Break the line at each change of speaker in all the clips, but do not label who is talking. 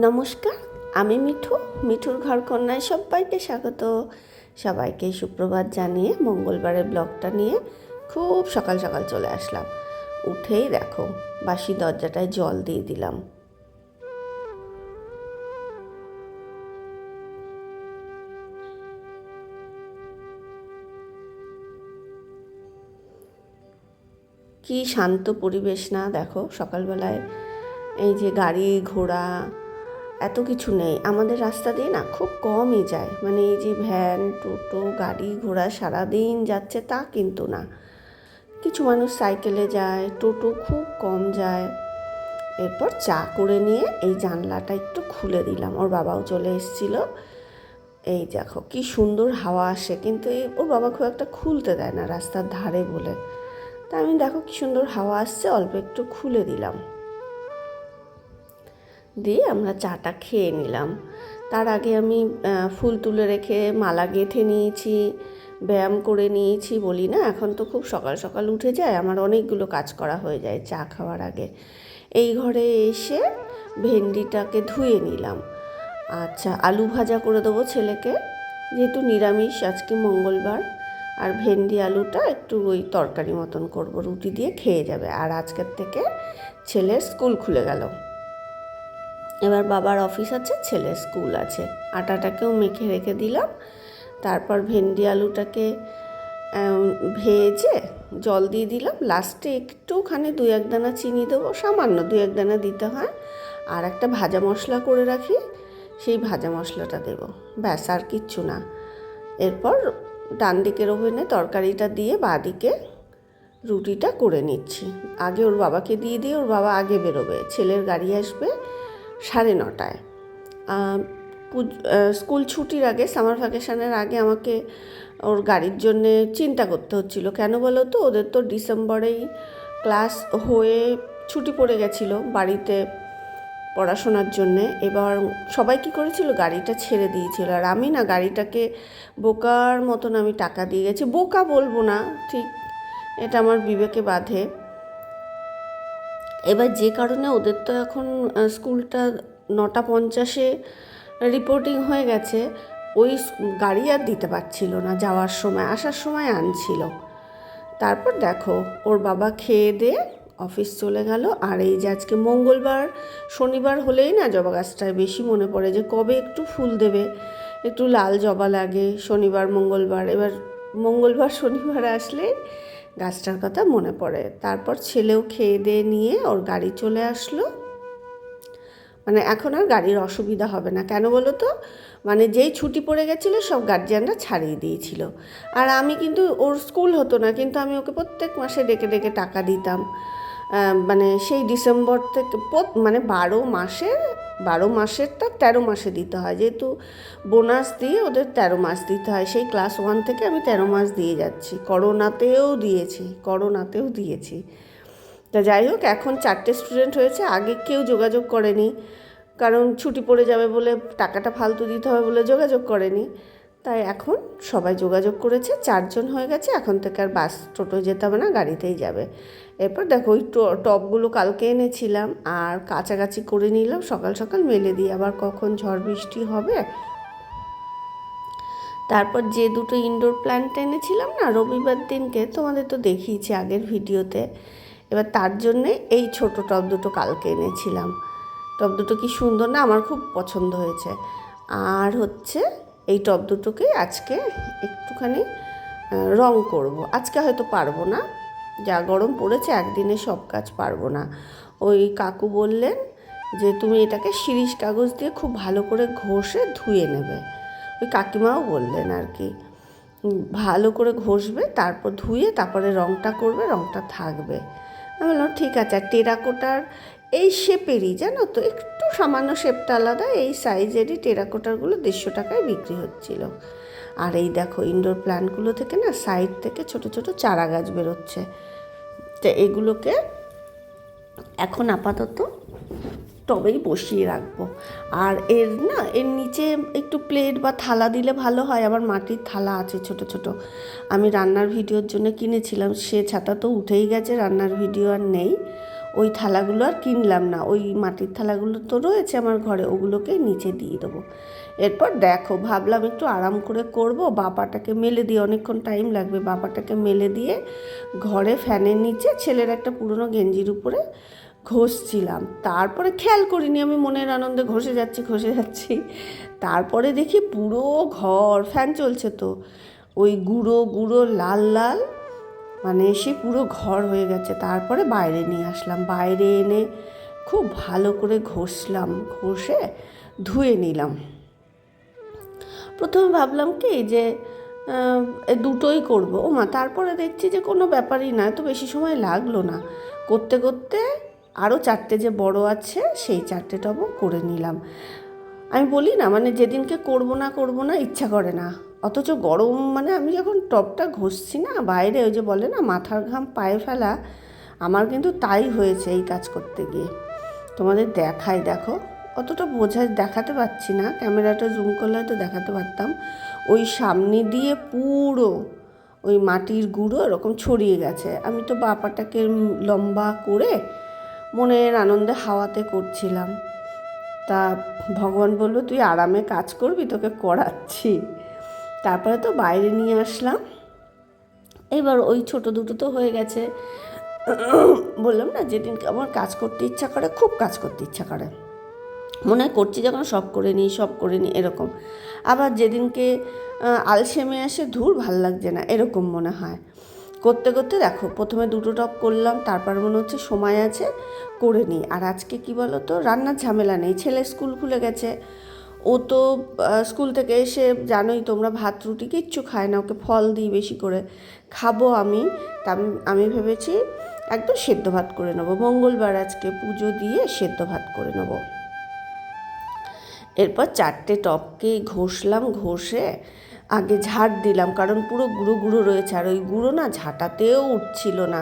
নমস্কার, আমি মিঠুর ঘর কন্যায় সবাইকে স্বাগত। সবাইকে সুপ্রভাত জানিয়ে মঙ্গলবারের ব্লগটা নিয়ে খুব সকাল সকাল চলে আসলাম। উঠেই দেখো বাসি দরজাটায় জল দিয়ে দিলাম। কি শান্ত পরিবেশ না, দেখো সকালবেলায় এই যে গাড়ি ঘোড়া এত কিছু নেই আমাদের রাস্তা দিয়ে, না খুব কমই যায়। মানে এই যে ভ্যান টোটো গাড়ি ঘোড়া সারাদিন যাচ্ছে তা কিন্তু না, কিছু মানুষ সাইকেলে যায়, টোটো খুব কম যায়। এরপর চা করে নিয়ে এই জানলাটা একটু খুলে দিলাম, ওর বাবাও চলে এসেছিল। এই দেখো কি সুন্দর হাওয়া আসে, কিন্তু ওর বাবা খুব একটা খুলতে দেয় না রাস্তার ধারে বলে। তা আমি দেখো কি সুন্দর হাওয়া আসছে, অল্প একটু খুলে দিলাম, দিয়ে আমরা চাটা খেয়ে নিলাম। তার আগে আমি ফুল তুলে রেখে মালা গেঁথে নিয়েছি, ব্যায়াম করে নিয়েছি। বলি না, এখন তো খুব সকাল সকাল উঠে যায়, আমার অনেকগুলো কাজ করা হয়ে যায় চা খাওয়ার আগে। এই ঘরে এসে ভেন্ডিটাকে ধুয়ে নিলাম। আচ্ছা, আলু ভাজা করে দেবো ছেলেকে, যেহেতু নিরামিষ আজকে মঙ্গলবার। আর ভেন্ডি আলুটা একটু ওই তরকারি মতন করব, রুটি দিয়ে খেয়ে যাবে। আর আজকের থেকে ছেলের স্কুল খুলে গেল, এবার বাবার অফিস আছে, ছেলের স্কুল আছে। আটাটাকেও মেখে রেখে দিলাম। তারপর ভেন্ডি আলুটাকে ভেজে জল দিয়ে দিলাম। লাস্টে একটুখানি 2-1 দানা চিনি দেবো, সামান্য 2-1 দানা দিতে হয়। আর একটা ভাজা মশলা করে রাখি, সেই ভাজা মশলাটা দেবো, ব্যাস আর কিচ্ছু না। এরপর ডান দিকের ওভেনে তরকারিটা দিয়ে বাঁ দিকে রুটিটা করে নিচ্ছি। আগে ওর বাবাকে দিয়ে দিয়ে ওর বাবা আগে বেরোবে, ছেলের গাড়ি আসবে 9:30টায়। স্কুল ছুটির আগে, সামার ভ্যাকেশনের আগে আমাকে ওর গাড়ির জন্যে চিন্তা করতে হচ্ছিল। কেন বলো তো, ওদের তো ডিসেম্বরেই ক্লাস হয়ে ছুটি পড়ে গেছিলো বাড়িতে পড়াশোনার জন্যে। এবার সবাই কী করেছিল, গাড়িটা ছেড়ে দিয়েছিল। আর আমি না গাড়িটাকে বোকার মতন আমি টাকা দিয়ে গেছি। বোকা বলবো না ঠিক, এটা আমার বিবেকে বাধে। এবার যে কারণে ওদের তো এখন স্কুলটা 9:50-এ রিপোর্টিং হয়ে গেছে, ওই গাড়ি আর দিতে পারছিল না যাওয়ার সময়, আসার সময় আনছিল। তারপর দেখো ওর বাবা খেয়ে দিয়ে অফিস চলে গেল। আর এই যে আজকে মঙ্গলবার, শনিবার হলেই না জবা গাছটায় বেশি মনে পড়ে যে কবে একটু ফুল দেবে, একটু লাল জবা লাগে শনিবার মঙ্গলবার। এবার মঙ্গলবার শনিবার আসলে গাছটার কথা মনে পড়ে। তারপর ছেলেও খেয়ে দিয়ে নিয়ে ওর গাড়ি চলে আসলো। মানে এখন আর গাড়ির অসুবিধা হবে না। কেন বলো তো, মানে যেই ছুটি পড়ে গেছিলো সব গার্জিয়ানরা ছাড়িয়ে দিয়েছিল। আর আমি কিন্তু, ওর স্কুল হতো না, কিন্তু আমি ওকে প্রত্যেক মাসে ডেকে ডেকে টাকা দিতাম। মানে সেই ডিসেম্বর থেকে মানে 12 মাসেরটা 13 মাসে দিতে হয়, যেহেতু বোনাস দিয়ে ওদের 13 মাস দিতে হয়। সেই ক্লাস 1 থেকে আমি 13 মাস দিয়ে যাচ্ছি, করোনাতেও দিয়েছি। তা যাই হোক, এখন 4টে স্টুডেন্ট হয়েছে, আগে কেউ যোগাযোগ করেনি, কারণ ছুটি পড়ে যাবে বলে, টাকাটা ফালতু দিতে হবে বলে যোগাযোগ করেনি। তাই এখন সবাই যোগাযোগ করেছে, 4 জন হয়ে গেছে। এখন থেকে আর বাস টোটো যেতে হবে না, গাড়িতেই যাবে। এরপর দেখো ওই টবগুলো কালকে এনেছিলাম আর কাছাকাছি করে নিলাম, সকাল সকাল মেলে দিয়ে আবার কখন ঝড় বৃষ্টি হবে। তারপর যে দুটো ইনডোর প্ল্যান্ট এনেছিলাম না রবিবার দিনকে, তোমাদের তো দেখিয়েছি আগের ভিডিওতে, এবার তার জন্যে এই ছোট টব দুটো কালকে এনেছিলাম। টব দুটো কি সুন্দর না, আমার খুব পছন্দ হয়েছে। আর হচ্ছে এই টব দুটোকে আজকে একটুখানি রং করব। আজকে হয়তো পারবো না, যা গরম পড়েছে একদিনে সব কাজ পারবো না। ওই কাকু বললেন যে তুমি এটাকে শিরিষ কাগজ দিয়ে খুব ভালো করে ঘষে ধুয়ে নেবে। ওই কাকিমাও বললেন আর কি, ভালো করে ঘষবে, তারপর ধুয়ে তারপরে রংটা করবে, রংটা থাকবে। আমি বললাম ঠিক আছে। আর টেরাকোটার এই শেপেরই, জানো তো, একটু সামান্য শেপটা আলাদা, এই সাইজেরই টেরাকোটারগুলো 150 টাকায় বিক্রি হচ্ছিল। আর এই দেখো ইনডোর প্ল্যান্টগুলো থেকে না সাইড থেকে ছোট ছোট চারা গাছ বেরোচ্ছে। তো এগুলোকে এখন আপাতত টবেই বসিয়ে রাখবো। আর এর নিচে একটু প্লেট বা থালা দিলে ভালো হয়। আবার মাটির থালা আছে ছোট ছোট, আমি রান্নার ভিডিওর জন্য কিনেছিলাম, সে ছাতা তো উঠেই গেছে, রান্নার ভিডিও আর নেই। ওই থালাগুলো আর কিনলাম না, ওই মাটির থালাগুলো তো রয়েছে আমার ঘরে, ওগুলোকে নিচে দিয়ে দেবো। এরপর দেখো ভাবলাম একটু আরাম করে করব, বাবাটাকে মেলে দিয়ে অনেকক্ষণ টাইম লাগবে, বাবাটাকে মেলে দিয়ে ঘরে ফ্যানের নিচে ছেলের একটা পুরনো গেঞ্জির উপরে ঘষছিলাম। তারপরে খেয়াল করিনি, আমি মনের আনন্দে ঘষে যাচ্ছি। তারপরে দেখি পুরো ঘর, ফ্যান চলছে তো, ওই গুঁড়ো গুঁড়ো লাল লাল, মানে সে পুরো ঘর হয়ে গেছে। তারপরে বাইরে নিয়ে আসলাম, বাইরে এনে খুব ভালো করে ঘষলাম, ঘষে ধুয়ে নিলাম। প্রথমে ভাবলাম কি যে দুটোই করবো, তারপরে দেখছি যে কোনো ব্যাপারই না, তো বেশি সময় লাগলো না। করতে করতে আরও 4টে যে বড় আছে সেই 4টে টবও করে নিলাম। আমি বলি না, মানে যেদিনকে করবো না ইচ্ছা করে না, অথচ গরম, মানে আমি যখন টবটা ঘষছি না বাইরে, ওই যে বলে না মাথার ঘাম পায়ে ফেলা, আমার কিন্তু তাই হয়েছে এই কাজ করতে গিয়ে। তোমাদের দেখাই, দেখো অতটা দেখাতে পারছি না, ক্যামেরাটা জুম করলে হয়তো দেখাতে পারতাম। ওই সামনে দিয়ে পুরো ওই মাটির গুঁড়ো এরকম ছড়িয়ে গেছে। আমি তো বাপাটাকে লম্বা করে মনের আনন্দে হাওয়াতে করছিলাম, তা ভগবান বলল তুই আরামে কাজ করবি, তোকে করাচ্ছি। তারপরে তো বাইরে নিয়ে আসলাম। এবার ওই ছোট দুটো তো হয়ে গেছে। বললাম না, যেদিনকে আমার কাজ করতে ইচ্ছা করে, খুব কাজ করতে ইচ্ছা করে, মনে হয় করছি যখন সব করে নিই এরকম। আবার যেদিনকে আলসেমে আসে, ধুর ভাল লাগছে না, এরকম মনে হয়। করতে করতে দেখো প্রথমে 2টো টপ করলাম, তারপর মনে হচ্ছে সময় আছে করে নিই। আর আজকে কি বলো তো, রান্নার ঝামেলা নেই, ছেলের স্কুল খুলে গেছে। ও তো স্কুল থেকে এসে জানোই তোমরা, ভাত রুটি কিচ্ছু খায় না, ওকে ফল দিই বেশি করে, খাবো আমি। তা আমি ভেবেছি একদম সেদ্ধ ভাত করে নেবো, মঙ্গলবার আজকে, পুজো দিয়ে সেদ্ধ ভাত করে নেবো। এরপর 4টে টপকে ঘষলাম, ঘষে আগে ঝাড় দিলাম, কারণ পুরো গুঁড়ো গুঁড়ো রয়েছে, আর ওই গুঁড়ো না ঝাঁটাতেও উঠছিল না।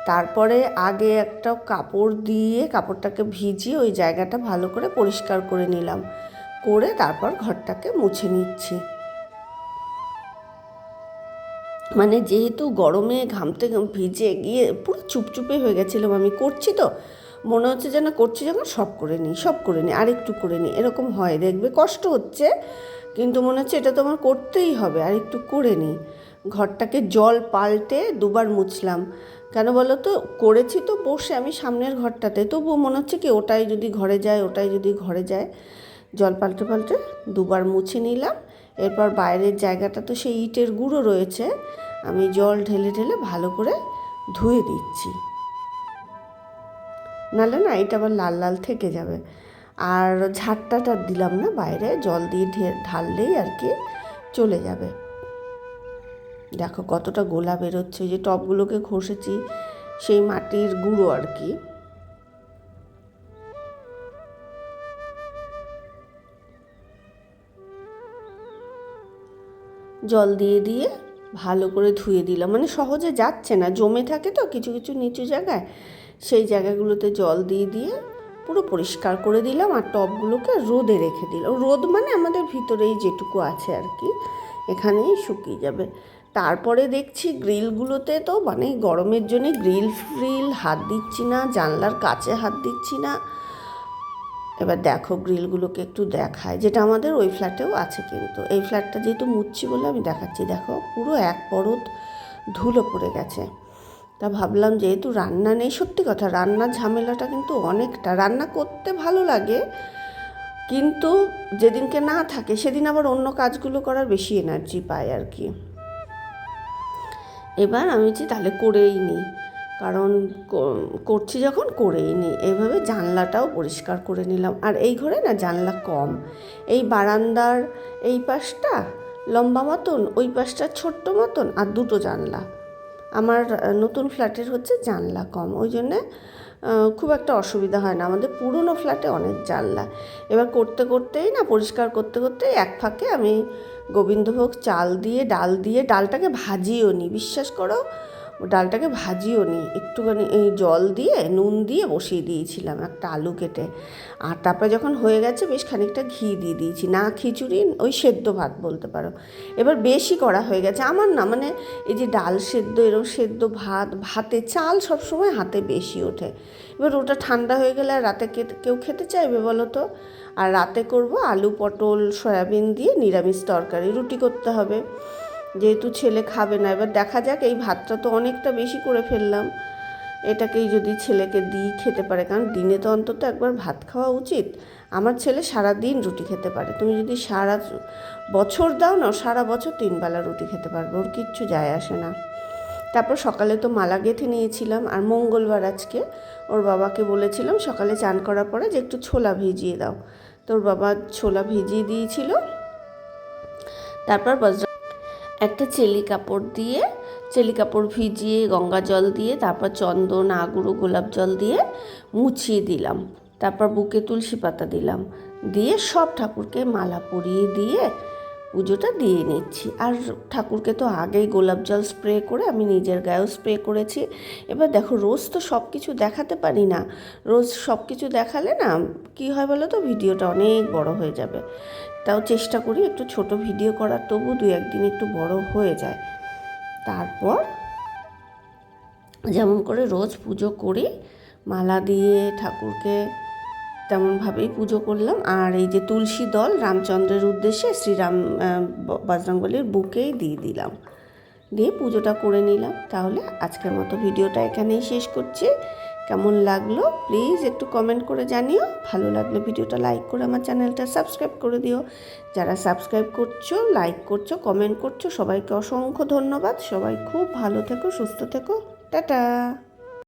তারপরে আগে একটা কাপড় দিয়ে কাপড়টাকে ভিজিয়ে ওই জায়গাটা ভালো করে পরিষ্কার করে নিলাম, করে তারপর ঘরটাকে মুছে নিচ্ছি। মানে যেহেতু গরমে ঘামতে ভিজে গিয়ে পুরো চুপচুপে হয়ে গেছিলাম, আমি করছি তো মনে হচ্ছে যেন করছি যখন সব করে নিই আর একটু করে নিই, এরকম হয়, দেখবে কষ্ট হচ্ছে কিন্তু মনে হচ্ছে এটা তো আমার করতেই হবে, আর একটু করে নিই। ঘরটাকে জল পাল্টে 2বার মুছলাম। কেন বলো তো, করেছি তো বসে আমি সামনের ঘরটাতে, তবুও মনে হচ্ছে কি ওটাই যদি ঘরে যায়। জল পাল্টে 2বার মুছে নিলাম। এরপর বাইরের জায়গাটা তো সেই ইটের গুঁড়ো রয়েছে, আমি জল ঢেলে ভালো করে ধুয়ে দিচ্ছি, নাহলে না এটা আবার লাল লাল থেকে যাবে। আর ঝাড়টাটা দিলাম না, বাইরে জল দিয়ে ঢাললেই আর কি চলে যাবে। দেখো কতটা গোলা বেরোচ্ছে, যে টবগুলোকে ঘষেছি সেই মাটির গুঁড়ো আর কি। জল দিয়ে ভালো করে ধুয়ে দিলাম, মানে সহজে যাচ্ছে না, জমে থাকে তো কিছু কিছু নিচু জায়গায়, সেই জায়গাগুলোতে জল দিয়ে পুরো পরিষ্কার করে দিলাম। আর টবগুলোকে রোদে রেখে দিলাম, রোদ মানে আমাদের ভিতরেই যেটুকু আছে আর কি, এখানেই শুকিয়ে যাবে। তারপরে দেখছি গ্রিলগুলোতে তো মানে গরমের জন্য গ্রিল হাত দিচ্ছি না, জানলার কাছে হাত দিচ্ছি না। এবার দেখো গ্রিলগুলোকে একটু দেখায়, যেটা আমাদের ওই ফ্ল্যাটেও আছে, কিন্তু এই ফ্ল্যাটটা যেহেতু মুছছি বলে আমি দেখাচ্ছি। দেখো পুরো এক পরত ধুলো পড়ে গেছে। তা ভাবলাম যেহেতু রান্না নেই, সত্যি কথা রান্নার ঝামেলাটা কিন্তু অনেকটা, রান্না করতে ভালো লাগে কিন্তু যেদিনকে না থাকে সেদিন আবার অন্য কাজগুলো করার বেশি এনার্জি পায় আর কি। এবার আমি তাহলে করেই নিই, কারণ করছি যখন করেই নিই। এইভাবে জানলাটাও পরিষ্কার করে নিলাম। আর এই ঘরে না জানলা কম, এই বারান্দার এই পাশটা লম্বা মতন, ওই পাশটা ছোট্ট মতন, আর 2টো জানলা। আমার নতুন ফ্ল্যাটের হচ্ছে জানলা কম, ওই জন্যে খুব একটা অসুবিধা হয় না। আমাদের পুরনো ফ্ল্যাটে অনেক জানলা। এবার করতেই না, পরিষ্কার করতে এক ফাঁকে আমি গোবিন্দভোগ চাল দিয়ে ডালটাকে ভাজিও নি, বিশ্বাস করো ডালটাকে ভাজিও নি, একটুখানি এই জল দিয়ে নুন দিয়ে বসিয়ে দিয়েছিলাম একটা আলু কেটে। আর তারপরে যখন হয়ে গেছে বেশ খানিকটা ঘি দিয়ে দিয়েছি, না খিচুড়ি ওই সেদ্ধ ভাত বলতে পারো। এবার বেশি করা হয়ে গেছে আমার, না মানে এই যে ডাল সেদ্ধ এরকম সেদ্ধ ভাত, ভাতে চাল সবসময় হাতে বেশি ওঠে। এবার ওটা ঠান্ডা হয়ে গেলে আর রাতে কেউ খেতে চাইবে বলো তো? আর রাতে করব আলু পটল সয়াবিন দিয়ে নিরামিষ তরকারি, রুটি করতে হবে যেহেতু ছেলে খাবে না। এবার দেখা যাক, এই ভাতটা তো অনেকটা বেশি করে ফেললাম, এটাকেই যদি ছেলেকে দিই খেতে পারে, কারণ দিনে তো অন্তত একবার ভাত খাওয়া উচিত। আমার ছেলে সারা দিন রুটি খেতে পারে, তুমি যদি সারা বছর দাও না, সারা বছর 3 বেলা রুটি খেতে পারবে, ওর কিচ্ছু যায় আসে না। তারপর সকালে তো মালা গেঁথে নিয়েছিলাম, আর মঙ্গলবার আজকে ওর বাবাকে বলেছিলাম সকালে চান করার পরে যে একটু ছোলা ভিজিয়ে দাও, তো ওর বাবা ছোলা ভিজিয়ে দিয়েছিল। তারপর একটা চেলি কাপড় ভিজিয়ে গঙ্গা জল দিয়ে, তারপর চন্দন আগুরো গোলাপ জল দিয়ে মুছিয়ে দিলাম। তারপর বুকে তুলসী পাতা দিলাম, দিয়ে সব ঠাকুরকে মালা পরিয়ে দিয়ে পুজোটা দিয়ে নিচ্ছি। আর ঠাকুরকে তো আগেই গোলাপ জল স্প্রে করে আমি নিজের গায়েও স্প্রে করেছি। এবার দেখো, রোজ তো সব কিছু দেখাতে পারি না, রোজ সব কিছু দেখালে না কী হয় বলো তো, ভিডিওটা অনেক বড় হয়ে যাবে। তাও চেষ্টা করি একটু ছোট ভিডিও করার, তবু 2-1 দিন একটু বড় হয়ে যায়। তারপর যেমন করে রোজ পুজো করি, মালা দিয়ে ঠাকুরকে তেমনভাবেই পুজো করলাম। আর এই যে তুলসী দল রামচন্দ্রের উদ্দেশ্যে শ্রীরাম বজরংবলীর বুকেই দিয়ে দিলাম, দিয়ে পুজোটা করে নিলাম। তাহলে আজকের মতো ভিডিওটা এখানেই শেষ করছি। কেমন লাগলো প্লিজ একটু কমেন্ট করে জানিও। ভালো লাগলে ভিডিওটা লাইক করে আমার চ্যানেলটা সাবস্ক্রাইব করে দিও। যারা সাবস্ক্রাইব করছো, লাইক করছো, কমেন্ট করছো, সবাইকে অসংখ্য ধন্যবাদ। সবাই খুব ভালো থেকো, সুস্থ থেকো, টাটা।